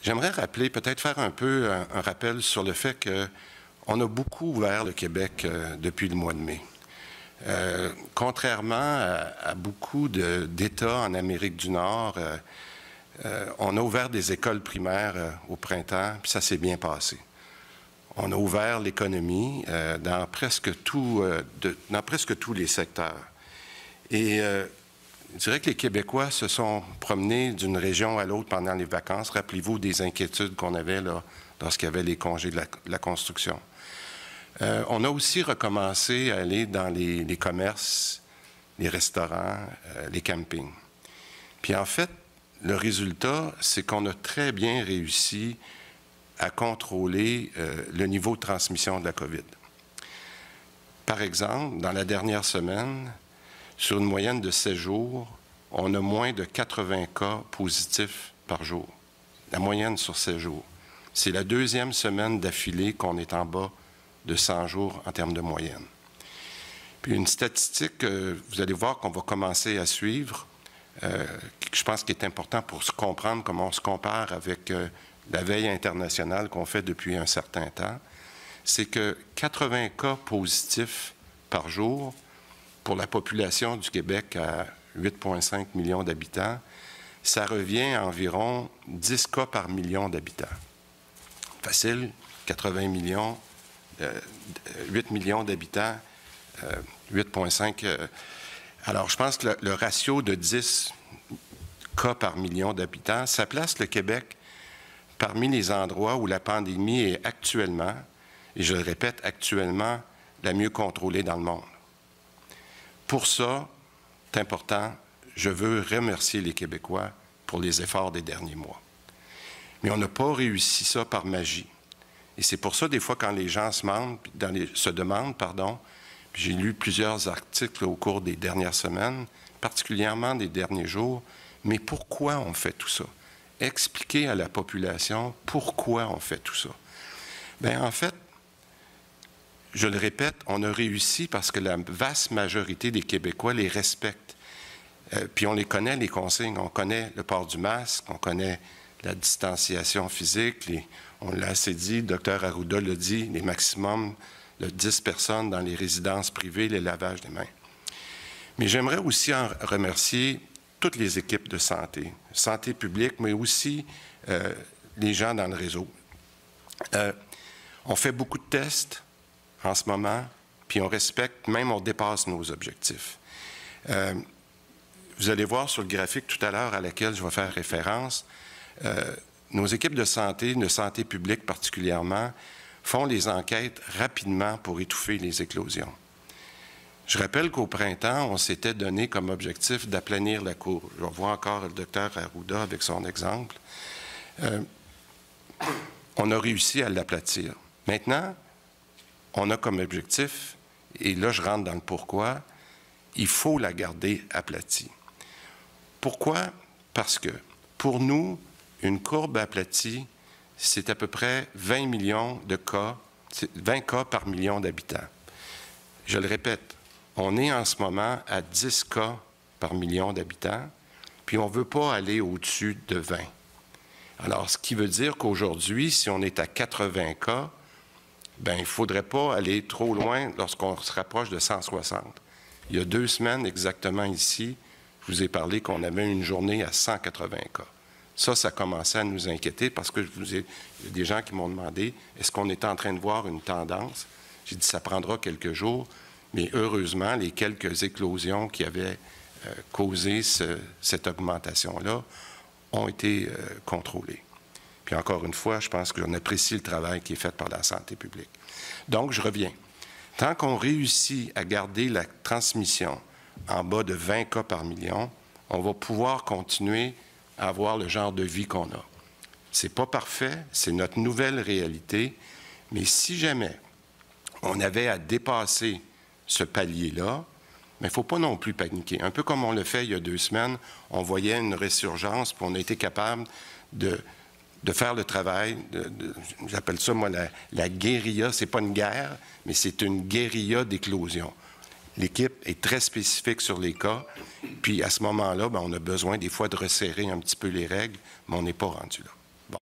J'aimerais rappeler, peut-être faire un peu un rappel sur le fait qu'on a beaucoup ouvert le Québec depuis le mois de mai. Contrairement à beaucoup d'États en Amérique du Nord, on a ouvert des écoles primaires au printemps, puis ça s'est bien passé. On a ouvert l'économie dans presque tous les secteurs. Et je dirais que les Québécois se sont promenés d'une région à l'autre pendant les vacances. Rappelez-vous des inquiétudes qu'on avait là, lorsqu'il y avait les congés de la construction. On a aussi recommencé à aller dans les commerces, les restaurants, les campings. Puis en fait, le résultat, c'est qu'on a très bien réussi à contrôler le niveau de transmission de la COVID. Par exemple, dans la dernière semaine, sur une moyenne de 7 jours, on a moins de 80 cas positifs par jour. La moyenne sur 7 jours. C'est la deuxième semaine d'affilée qu'on est en bas de 100 jours en termes de moyenne. Puis une statistique, vous allez voir qu'on va commencer à suivre, je pense qu'il est important pour se comprendre comment on se compare avec la veille internationale qu'on fait depuis un certain temps, c'est que 80 cas positifs par jour pour la population du Québec à 8,5 millions d'habitants, ça revient à environ 10 cas par million d'habitants. Facile, 80 millions, 8 millions d'habitants, 8,5. Alors, je pense que le ratio de 10 cas par million d'habitants, ça place le Québec parmi les endroits où la pandémie est actuellement, et je le répète, actuellement, la mieux contrôlée dans le monde. Pour ça, c'est important, je veux remercier les Québécois pour les efforts des derniers mois. Mais on n'a pas réussi ça par magie. Et c'est pour ça, des fois, quand les gens se demandent, j'ai lu plusieurs articles au cours des dernières semaines, particulièrement des derniers jours, mais pourquoi on fait tout ça? Expliquer à la population pourquoi on fait tout ça. Bien, en fait, je le répète, on a réussi parce que la vaste majorité des Québécois les respectent. Puis on les connaît, les consignes. On connaît le port du masque, on connaît la distanciation physique. On l'a assez dit, le docteur Arruda l'a dit, les maximums de 10 personnes dans les résidences privées, les lavages des mains. Mais j'aimerais aussi en remercier toutes les équipes de santé publique, mais aussi les gens dans le réseau. On fait beaucoup de tests en ce moment, puis on respecte, même on dépasse nos objectifs. Vous allez voir sur le graphique tout à l'heure à laquelle je vais faire référence, nos équipes de santé publique particulièrement, font les enquêtes rapidement pour étouffer les éclosions. Je rappelle qu'au printemps, on s'était donné comme objectif d'aplanir la courbe. Je revois encore le docteur Arruda avec son exemple. On a réussi à l'aplatir. Maintenant, on a comme objectif, et là je rentre dans le pourquoi, il faut la garder aplatie. Pourquoi? Parce que pour nous, une courbe aplatie, c'est à peu près 20 millions de cas, 20 cas par million d'habitants. Je le répète, on est en ce moment à 10 cas par million d'habitants, puis on ne veut pas aller au-dessus de 20. Alors, ce qui veut dire qu'aujourd'hui, si on est à 80 cas, bien, il ne faudrait pas aller trop loin lorsqu'on se rapproche de 160. Il y a 2 semaines exactement ici, je vous ai parlé qu'on avait une journée à 180 cas. Ça commençait à nous inquiéter parce que il y a des gens qui m'ont demandé est-ce qu'on est en train de voir une tendance? J'ai dit ça prendra quelques jours, mais heureusement, les quelques éclosions qui avaient causé cette augmentation-là ont été contrôlées. Puis encore une fois, je pense qu'on apprécie le travail qui est fait par la santé publique. Donc, je reviens. Tant qu'on réussit à garder la transmission en bas de 20 cas par million, on va pouvoir continuer à avoir le genre de vie qu'on a. Ce n'est pas parfait, c'est notre nouvelle réalité, mais si jamais on avait à dépasser ce palier-là, mais il ne faut pas non plus paniquer. Un peu comme on le fait il y a 2 semaines, on voyait une résurgence, puis on a été capable de faire le travail, j'appelle ça, moi, la guérilla. Ce n'est pas une guerre, mais c'est une guérilla d'éclosion. L'équipe est très spécifique sur les cas, puis à ce moment-là, on a besoin des fois de resserrer un petit peu les règles, mais on n'est pas rendu là.